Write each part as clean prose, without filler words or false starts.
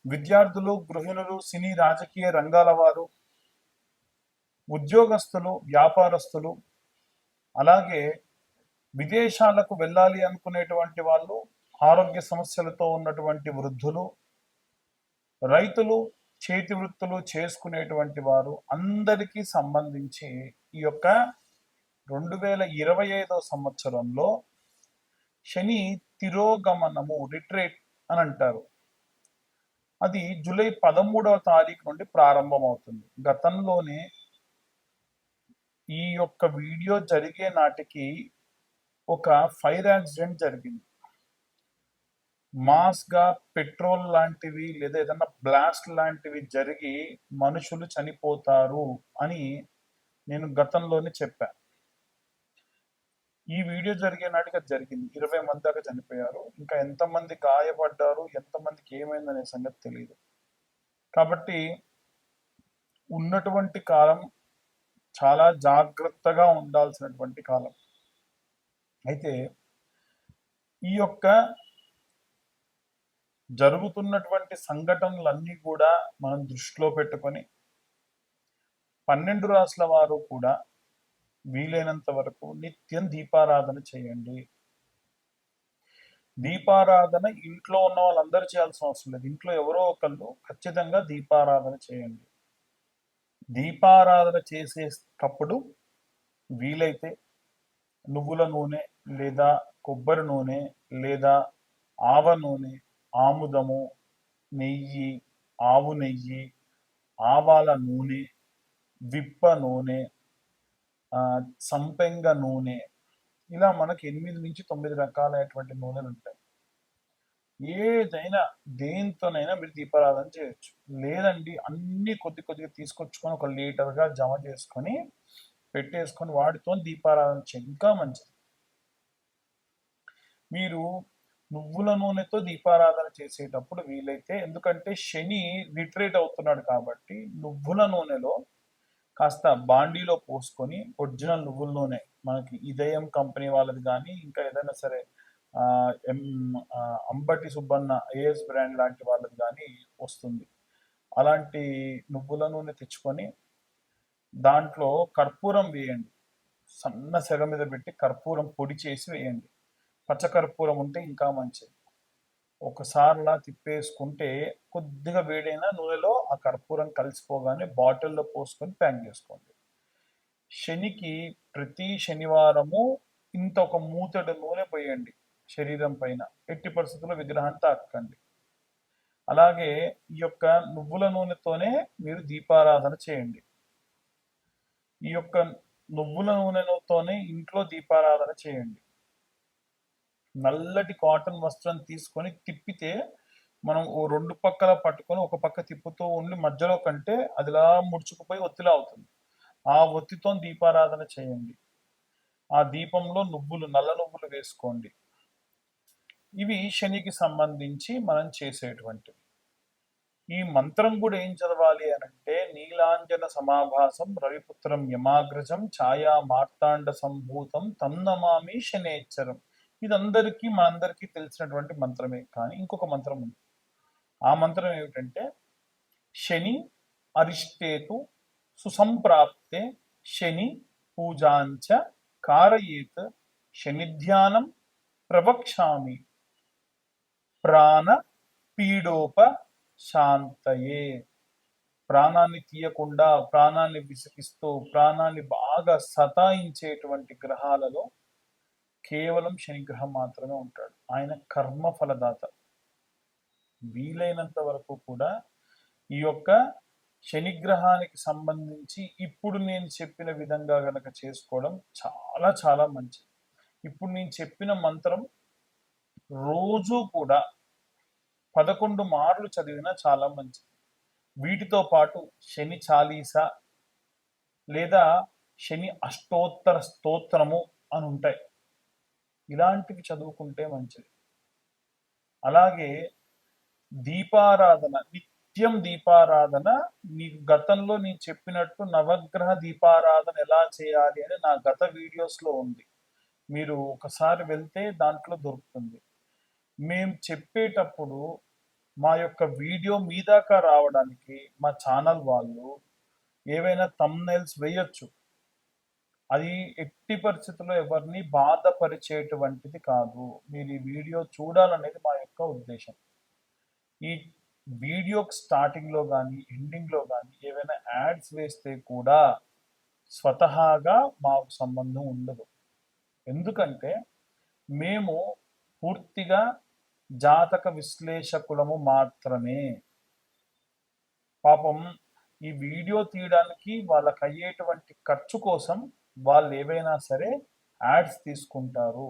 విద్యార్థులు, గృహిణులు, సినీ రాజకీయ రంగాల వారు, ఉద్యోగస్తులు, వ్యాపారస్తులు, అలాగే విదేశాలకు వెళ్ళాలి అనుకునేటువంటి వాళ్ళు, ఆరోగ్య సమస్యలతో ఉన్నటువంటి వృద్ధులు, రైతులు, చేతి వృత్తులు చేసుకునేటువంటి వారు అందరికీ సంబంధించి ఈ యొక్క 2025 సంవత్సరంలో శని తిరోగమనము రిట్రేట్ అని అంటారు. అది జూలై 13వ తారీఖు నుండి ప్రారంభమవుతుంది. గతంలోనే ఈ యొక్క వీడియో జరిగే నాటికి ఒక ఫైర్ యాక్సిడెంట్ జరిగింది. మాస్గా పెట్రోల్ లాంటివి లేదా ఏదైనా బ్లాస్ట్ లాంటివి జరిగి మనుషులు చనిపోతారు అని నేను గతంలోనే చెప్పాను. ఈ వీడియో జరిగే నాటికి అది జరిగింది. 20 మంది దాకా చనిపోయారు. ఇంకా ఎంతమంది గాయపడ్డారు, ఎంతమందికి ఏమైందనే సంగతి తెలియదు. కాబట్టి ఉన్నటువంటి కాలం చాలా జాగ్రత్తగా ఉండాల్సినటువంటి కాలం. అయితే ఈ యొక్క జరుగుతున్నటువంటి సంఘటనలన్నీ కూడా మనం దృష్టిలో పెట్టుకొని 12 రాసుల వారు కూడా వీలైనంత వరకు నిత్యం దీపారాధన చేయండి. దీపారాధన ఇంట్లో ఉన్న వాళ్ళందరూ చేయాల్సిన అవసరం లేదు. ఇంట్లో ఎవరో ఒకళ్ళు ఖచ్చితంగా దీపారాధన చేయండి. దీపారాధన చేసేటప్పుడు వీలైతే నువ్వుల నూనె లేదా కొబ్బరి నూనె లేదా ఆవ నూనె, ఆముదము, నెయ్యి, ఆవు నెయ్యి, ఆవాల నూనె, విప్ప నూనె, సంపెంగ నూనె, ఇలా మనకి 8 నుంచి 9 రకాలైనటువంటి నూనెలు ఉంటాయి. ఏదైనా దేంతోనైనా మీరు దీపారాధన చేయొచ్చు. లేదండి అన్ని కొద్దిగా తీసుకొచ్చుకొని ఒక లీటర్గా జమ చేసుకొని పెట్టేసుకొని వాటితో దీపారాధన చేయండి, ఇంకా మంచిది. మీరు నువ్వుల నూనెతో దీపారాధన చేసేటప్పుడు వీలైతే, ఎందుకంటే శని రిట్రేట్ అవుతున్నాడు కాబట్టి నువ్వుల నూనెలో కాస్త బాండీలో పోసుకొని ఒరిజినల్ నువ్వుల నూనె మనకి ఇదయం కంపెనీ వాళ్ళది కానీ ఇంకా ఏదైనా సరే అంబటి సుబ్బన్న ఏఎస్ బ్రాండ్ లాంటి వాళ్ళది కానీ వస్తుంది. అలాంటి నువ్వుల నూనె తెచ్చుకొని దాంట్లో కర్పూరం వేయండి. సన్న సెగ మీద పెట్టి కర్పూరం పొడి చేసి వేయండి. పచ్చకర్పూరం ఉంటే ఇంకా మంచిది. ఒకసారిలా తిప్పేసుకుంటే కొద్దిగా వేడైన నూనెలో ఆ కర్పూరం కలిసిపోగానే బాటిల్లో పోసుకొని ప్యాక్ చేసుకోండి. శనికి ప్రతి శనివారము ఇంత ఒక మూతడు నూనె పోయండి శరీరం పైన. ఎట్టి పరిస్థితుల్లో విగ్రహాన్ని తాకండి. అలాగే ఈ యొక్క నువ్వుల నూనెతోనే మీరు దీపారాధన చేయండి. ఈ యొక్క నువ్వుల నూనెతోనే ఇంట్లో దీపారాధన చేయండి. నల్లటి కాటన్ వస్త్రం తీసుకొని తిప్పితే మనం ఓ 2 పక్కల పట్టుకొని ఒక పక్క తిప్పుతూ ఉండి మధ్యలో కంటే అదిలా ముడుచుకుపోయి ఒత్తిలా అవుతుంది. ఆ ఒత్తితో దీపారాధన చేయండి. ఆ దీపంలో నల్ల నువ్వులు వేసుకోండి. ఇవి శనికి సంబంధించి మనం చేసేటువంటివి. ఈ మంత్రం కూడా ఏం చదవాలి అనంటే, నీలాంజన సమాభాసం రవిపుత్రం యమాగ్రజం ఛాయా మార్తాండ సంభూతం తన్నమామి శనేశ్వరం. ఇదందరికీ మనందరికీ తెలిసినటువంటి మంత్రమే. కానీ ఇంకొక మంత్రం ఉంది. ఆ మంత్రం ఏమిటంటే, శని అరిష్టేతు సుసంప్రాప్తే శని పూజాంచ కారయేత్ శనిధ్యానం ప్రవక్ష్యామి ప్రాణ పీడోప శాంతయే. ప్రాణాన్ని తీయకుండా, ప్రాణాన్ని విసిగిస్తూ, ప్రాణాన్ని బాగా సతాయించేటువంటి గ్రహాలలో కేవలం శనిగ్రహం మాత్రమే ఉంటాడు. ఆయన కర్మ ఫలదాత. వీలైనంత వరకు కూడా ఈ యొక్క శనిగ్రహానికి సంబంధించి ఇప్పుడు నేను చెప్పిన విధంగా గనక చేసుకోవడం చాలా చాలా మంచిది. ఇప్పుడు నేను చెప్పిన మంత్రం రోజు కూడా 11 మార్లు చదివినా చాలా మంచిది. వీటితో పాటు శని చాలీసా లేదా శని అష్టోత్తర స్తోత్రము అని ఉంటాయి. ఇలాంటివి చదువుకుంటే మంచిది. అలాగే దీపారాధన, నిత్యం దీపారాధన, నీకు గతంలో నేను చెప్పినట్టు నవగ్రహ దీపారాధన ఎలా చేయాలి అని నా గత వీడియోస్లో ఉంది. మీరు ఒకసారి వెళ్తే దాంట్లో దొరుకుతుంది. మేము చెప్పేటప్పుడు మా యొక్క వీడియో మీ దాకా రావడానికి మా ఛానల్ వాళ్ళు ఏవైనా థంబ్నెయిల్స్ వేయొచ్చు. అది ఎట్టి పరిస్థితుల్లో ఎవరిని బాధపరిచేటువంటిది కాదు. మీరు ఈ వీడియో చూడాలనేది మా యొక్క ఉద్దేశం. ఈ వీడియోకి స్టార్టింగ్లో కానీ ఎండింగ్లో కానీ ఏవైనా యాడ్స్ వేస్తే కూడా స్వతహాగా మాకు సంబంధం ఉండదు. ఎందుకంటే మేము పూర్తిగా జాతక విశ్లేషకులము మాత్రమే. పాపం ఈ వీడియో తీయడానికి వాళ్ళకి అయ్యేటువంటి ఖర్చు కోసం వాళ్ళు ఏవైనా సరే యాడ్స్ తీసుకుంటారు.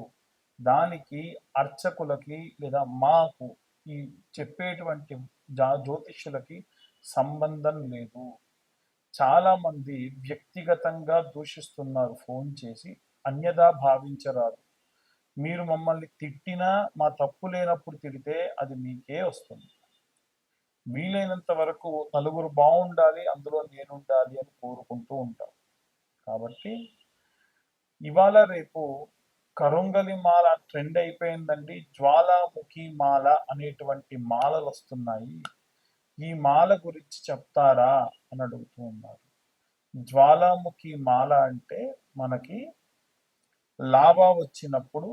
దానికి అర్చకులకి లేదా మాకు ఈ చెప్పేటువంటి జ్యోతిష్యులకి సంబంధం లేదు. చాలామంది వ్యక్తిగతంగా దూషిస్తున్నారు ఫోన్ చేసి, అన్యదా భావించరాదు. మీరు మమ్మల్ని తిట్టినా మా తప్పు లేనప్పుడు తిడితే అది మీకే వస్తుంది. వీలైనంత వరకు నలుగురు బాగుండాలి, అందులో నేనుండాలి అని కోరుకుంటూ ఉంటాం. కాబట్టి ఇవాళ రేపు కరుంగలి మాల ట్రెండ్ అయిపోయిందండి. జ్వాలాముఖి మాల అనేటువంటి మాలలు వస్తున్నాయి. ఈ మాల గురించి చెప్తారా అని అడుగుతూ ఉన్నారు. జ్వాలాముఖి మాల అంటే మనకి లావా వచ్చినప్పుడు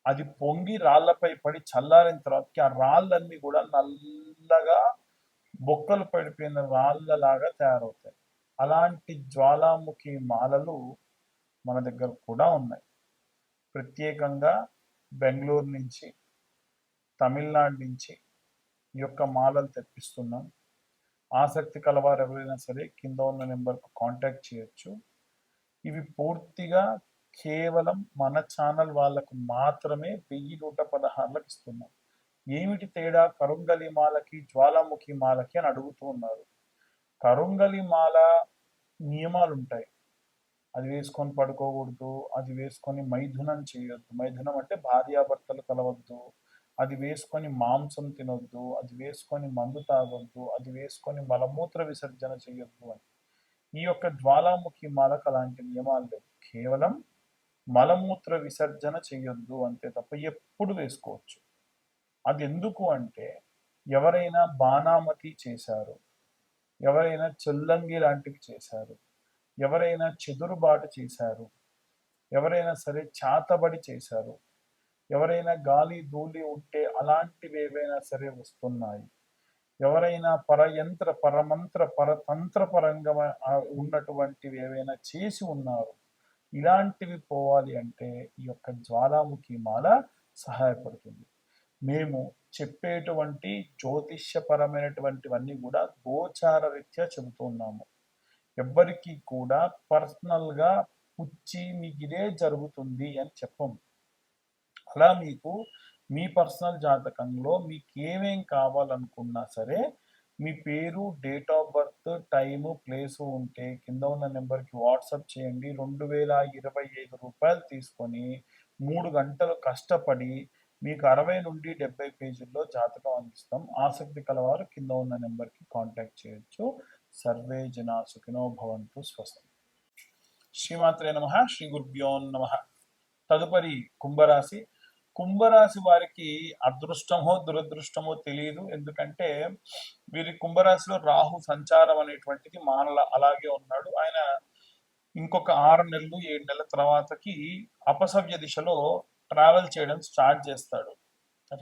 అది పొంగి రాళ్లపై పడి చల్లారిన తర్వాతకి ఆ రాళ్ళన్నీ కూడా నల్లగా బొక్కలు పడిపోయిన రాళ్ళలాగా తయారవుతాయి. అలాంటి జ్వాలాముఖి మాలలు మన దగ్గర కూడా ఉన్నాయి. ప్రత్యేకంగా బెంగళూరు నుంచి, తమిళనాడు నుంచి ఈ యొక్క మాలలు తెప్పిస్తున్నాం. ఆసక్తి కలవారు ఎవరైనా సరే కింద ఉన్న నెంబర్కు కాంటాక్ట్ చేయొచ్చు. ఇవి పూర్తిగా కేవలం మన ఛానల్ వాళ్ళకు మాత్రమే 1116లకు ఇస్తున్నాం. ఏమిటి తేడా కరుంగలి మాలకి జ్వాలాముఖి మాలకి అని అడుగుతూ ఉన్నారు. కరుంగలి మాల నియమాలు ఉంటాయి. అది వేసుకొని పడుకోకూడదు, అది వేసుకొని మైథునం చేయొద్దు. మైథునం అంటే భార్యాభర్తలు కలవద్దు. అది వేసుకొని మాంసం తినొద్దు, అది వేసుకొని మందు తాగొద్దు, అది వేసుకొని మలమూత్ర విసర్జన చేయొద్దు అని. ఈ యొక్క జ్వాలాముఖి మాలకు అలాంటి నియమాలు లేవు. కేవలం మలమూత్ర విసర్జన చేయొద్దు అంతే తప్ప ఎప్పుడు వేసుకోవచ్చు. అది ఎందుకు అంటే ఎవరైనా బాణామతి చేశారు, ఎవరైనా చెల్లంగి లాంటివి చేశారు, ఎవరైనా చెదురుబాటు చేశారు, ఎవరైనా సరే చాతబడి చేశారు, ఎవరైనా గాలి ధూళి ఉంటే అలాంటివి ఏవైనా సరే వస్తున్నాయి, ఎవరైనా పరయంత్ర పరమంత్ర పరతంత్ర పరంగా ఉన్నటువంటివి ఏవైనా చేసి ఉన్నారు, ఇలాంటివి పోవాలి అంటే ఈ యొక్క జ్వాలాముఖి మాల సహాయపడుతుంది. మేము చెప్పేటువంటి జ్యోతిష్యపరమైనటువంటివన్నీ కూడా గోచార రీత్యా చెబుతున్నాము. ఎవ్వరికి కూడా పర్సనల్గా పుచ్చి మీకు ఇదే జరుగుతుంది అని చెప్పము. అలా మీకు మీ పర్సనల్ జాతకంలో మీకు ఏమేం కావాలనుకున్నా సరే మీ పేరు, date of birth, time, place ఉంటే కింద ఉన్న నెంబర్కి వాట్సాప్ చేయండి. 2025 రూపాయలు తీసుకొని 3 గంటలు కష్టపడి మీకు 60 నుండి 70 పేజీల్లో జాతకం అందిస్తాం. ఆసక్తి కలవారు కింద ఉన్న నెంబర్కి కాంటాక్ట్ చేయొచ్చు. సర్వే జనా సుఖినో భవంతు. స్వస్తి. శ్రీమాత్రే నమః. శ్రీ గురుభ్యో నమః. తదుపరి కుంభరాశి. కుంభరాశి వారికి అదృష్టమో దురదృష్టమో తెలియదు. ఎందుకంటే వీరి కుంభరాశిలో రాహు సంచారం అనేటువంటిది మానల అలాగే ఉన్నాడు. ఆయన ఇంకొక 6 నెలలు 7 నెలల తర్వాతకి అపసవ్య దిశలో ట్రావెల్ చేయడం స్టార్ట్ చేస్తాడు.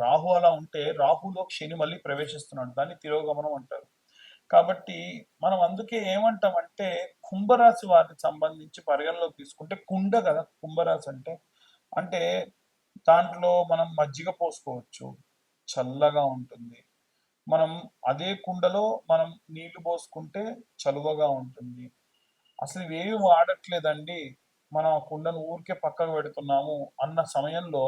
రాహు అలా ఉంటే రాహులో శని మళ్ళీ ప్రవేశిస్తున్నాడు. దాన్ని తిరోగమనం అంటారు. కాబట్టి మనం అందుకే ఏమంటామంటే కుంభరాశి వారికి సంబంధించి పరిగణలోకి తీసుకుంటే కుండ కదా కుంభరాశి అంటే. అంటే దాంట్లో మనం మజ్జిగ పోసుకోవచ్చు, చల్లగా ఉంటుంది. మనం అదే కుండలో మనం నీళ్లు పోసుకుంటే చలువగా ఉంటుంది. అసలు ఇవేమి వాడట్లేదండి, మనం ఆ కుండను ఊరికే పక్కకు పెడుతున్నాము అన్న సమయంలో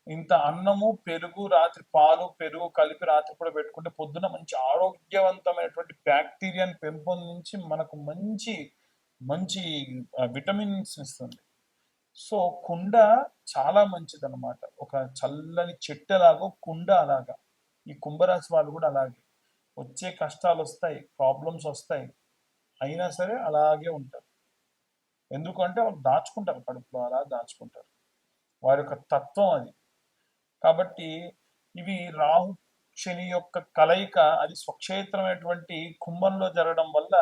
ఇంత అన్నము, పెరుగు, రాత్రి పాలు పెరుగు కలిపి రాత్రి కూడా పెట్టుకుంటే పొద్దున మంచి ఆరోగ్యవంతమైనటువంటి బ్యాక్టీరియాని పెంపొందించి మనకు మంచి మంచి విటమిన్స్ ఇస్తుంది. సో కుండ చాలా మంచిది అనమాట. ఒక చల్లని చెట్టెలాగో కుండ అలాగా. ఈ కుంభరాశి వాళ్ళు కూడా అలాగే. వచ్చే కష్టాలు వస్తాయి, ప్రాబ్లమ్స్ వస్తాయి, అయినా సరే అలాగే ఉంటారు. ఎందుకంటే వాళ్ళు దాచుకుంటారు, కడుపులో అలా దాచుకుంటారు. వారి యొక్క తత్వం అది. కాబట్టి ఇవి రాహు శని యొక్క కలయిక అది స్వక్షేత్రమైనటువంటి కుంభంలో జరగడం వల్ల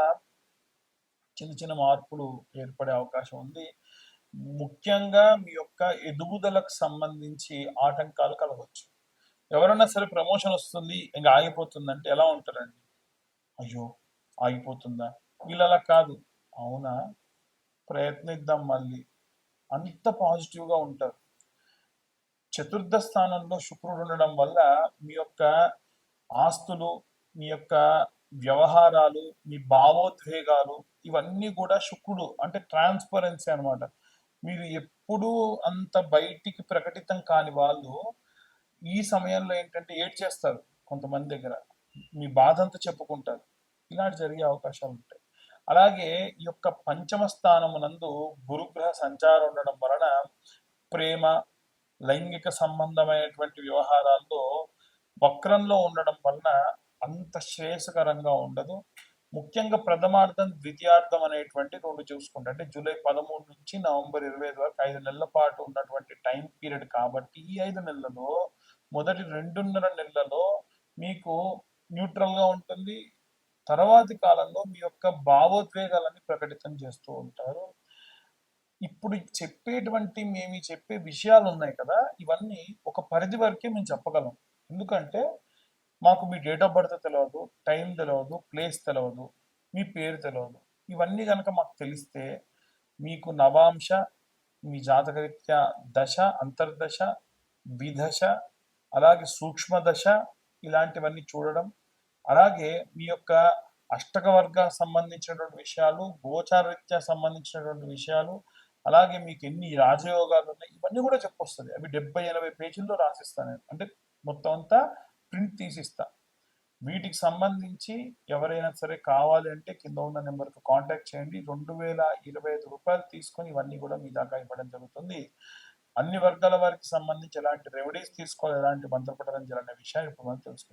చిన్న చిన్న మార్పులు ఏర్పడే అవకాశం ఉంది. ముఖ్యంగా మీ యొక్క ఎదుగుదలకు సంబంధించి ఆటంకాలు కలగవచ్చు. ఎవరైనా సరే ప్రమోషన్ వస్తుంది ఇంకా ఆగిపోతుందంటే ఎలా ఉంటారండి? అయ్యో ఆగిపోతుందా? వీళ్ళు అలా కాదు. అవునా, ప్రయత్నిద్దాం మళ్ళీ, అంత పాజిటివ్గా ఉంటారు. చతుర్థ స్థానంలో శుక్రుడు ఉండడం వల్ల మీ యొక్క ఆస్తులు, మీ యొక్క వ్యవహారాలు, మీ భావోద్వేగాలు ఇవన్నీ కూడా శుక్రుడు అంటే ట్రాన్స్పరెన్సీ అనమాట. మీరు ఎప్పుడూ అంత బయటికి ప్రకటితం కాని వాళ్ళు ఈ సమయంలో ఏంటంటే ఏడ్చేస్తారు కొంతమంది దగ్గర, మీ బాధ అంతా చెప్పుకుంటారు. ఇలాంటి జరిగే అవకాశాలు ఉంటాయి. అలాగే ఈ యొక్క పంచమ స్థానమునందు గురుగ్రహ సంచారం ఉండడం వలన ప్రేమ, లైంగిక సంబంధమైనటువంటి వ్యవహారాల్లో వక్రంలో ఉండడం వలన అంత శ్రేయస్కరంగా ఉండదు. ముఖ్యంగా ప్రథమార్థం, ద్వితీయార్థం అనేటువంటి రెండు చూసుకుంటే అంటే జూలై 13 నుంచి నవంబర్ 25 వరకు 5 నెలల పాటు ఉన్నటువంటి టైం పీరియడ్ కాబట్టి ఈ 5 నెలలలో మొదటి 2.5 నెలలలో మీకు న్యూట్రల్గా ఉంటుంది. తర్వాతి కాలంలో మీ యొక్క భావోద్వేగాలని ప్రకటితం చేస్తూ ఉంటారు. ఇప్పుడు చెప్పేటువంటి మేము చెప్పే విషయాలు ఉన్నాయి కదా, ఇవన్నీ ఒక పరిధి వరకే మేము చెప్పగలం. ఎందుకంటే మాకు మీ డేట్ ఆఫ్ బర్త్ తెలియదు, టైం తెలియదు, ప్లేస్ తెలియదు, మీ పేరు తెలియదు. ఇవన్నీ కనుక మాకు తెలిస్తే మీకు నవాంశ, మీ జాతకరీత్యా దశ, అంతర్దశ, విదశ, అలాగే సూక్ష్మదశ ఇలాంటివన్నీ చూడడం, అలాగే మీ యొక్క అష్టక వర్గ సంబంధించినటువంటి విషయాలు, గోచారరీత్యా సంబంధించినటువంటి విషయాలు, అలాగే మీకు ఎన్ని రాజయోగాలు ఉన్నాయి ఇవన్నీ కూడా చెప్పొస్తుంది. అవి 70-80 పేజీల్లో రాసిస్తాను నేను, అంటే మొత్తం అంతా ప్రింట్ తీసిస్తా. వీటికి సంబంధించి ఎవరైనా సరే కావాలి అంటే కింద ఉన్న నెంబర్కి కాంటాక్ట్ చేయండి. 2025 రూపాయలు తీసుకొని ఇవన్నీ కూడా మీ దాకా ఇవ్వడం జరుగుతుంది. అన్ని వర్గాల వారికి సంబంధించి ఎలాంటి రెమెడీస్ తీసుకోవాలి, ఎలాంటి మంత్రపఠనం చేయాలనే విషయాన్ని ఇప్పుడు మనం తెలుసుకుందాం.